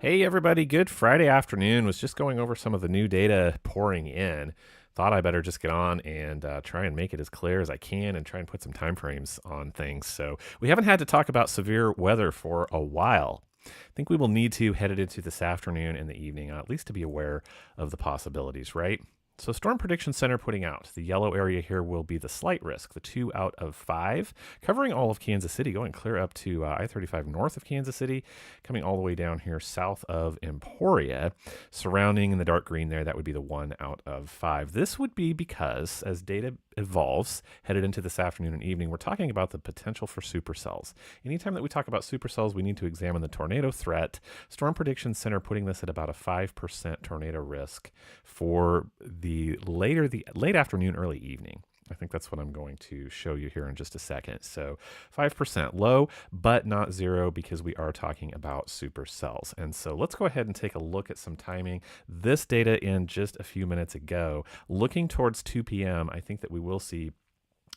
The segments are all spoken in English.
Hey everybody, good Friday afternoon. Was just going over some of the new data pouring in. Thought I better just get on and try and make it as clear as I can and try and put some time frames on things. So we haven't had to talk about severe weather for a while. I think we will need to head it into this afternoon and the evening, at least to be aware of the possibilities, right? So, Storm Prediction Center putting out the yellow area here will be the slight risk, the 2 out of 5, covering all of Kansas City, going clear up to I 35 north of Kansas City, coming all the way down here south of Emporia. Surrounding in the dark green there, that would be the 1 out of 5. This would be because as data evolves headed into this afternoon and evening, we're talking about the potential for supercells. Anytime that we talk about supercells, we need to examine the tornado threat. Storm Prediction Center putting this at about a 5% tornado risk for the late afternoon, early evening. I think that's what I'm going to show you here in just a second. So 5% low, but not zero because we are talking about supercells. And so let's go ahead and take a look at some timing. This data in just a few minutes ago, looking towards 2 p.m., I think that we will see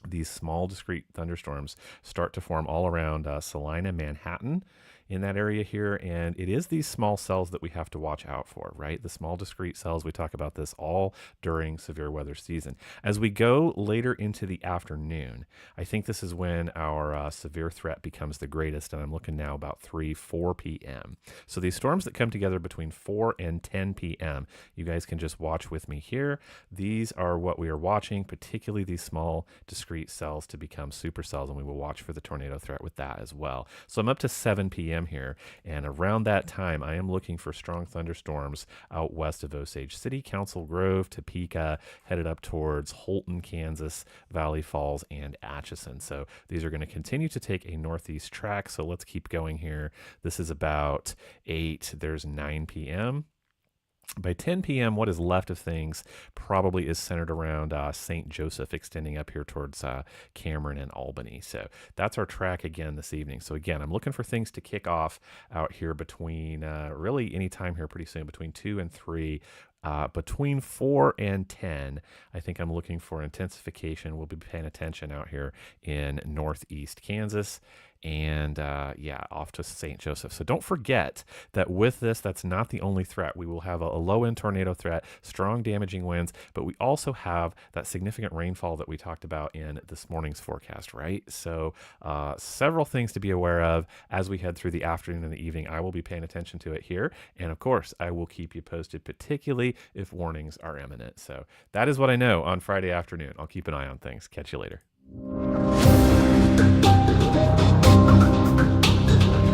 these small discrete thunderstorms start to form all around Salina, Manhattan, in that area here. And it is these small cells that we have to watch out for, right? The small discrete cells, we talk about this all during severe weather season. As we go later into the afternoon, I think this is when our severe threat becomes the greatest. And I'm looking now about 4 p.m. So these storms that come together between 4 and 10 p.m., you guys can just watch with me here. These are what we are watching, particularly these small discrete cells to become supercells. And we will watch for the tornado threat with that as well. So I'm up to 7 p.m. here, and around that time, I am looking for strong thunderstorms out west of Osage City, Council Grove, Topeka, headed up towards Holton, Kansas, Valley Falls, and Atchison. So these are going to continue to take a northeast track. So let's keep going here. This is about 8. There's 9 p.m. By 10 p.m., what is left of things probably is centered around St. Joseph, extending up here towards Cameron and Albany. So that's our track again this evening. So again, I'm looking for things to kick off out here between really any time here pretty soon, between 2 and 3. Between 4 and 10, I think I'm looking for intensification. We'll be paying attention out here in northeast Kansas and off to St. Joseph. So don't forget that with this, that's not the only threat. We will have a low-end tornado threat, strong damaging winds, but we also have that significant rainfall that we talked about in this morning's forecast, right? So several things to be aware of as we head through the afternoon and the evening. I will be paying attention to it here. And of course, I will keep you posted, particularly if warnings are imminent. So that is what I know on Friday afternoon. I'll keep an eye on things. Catch you later.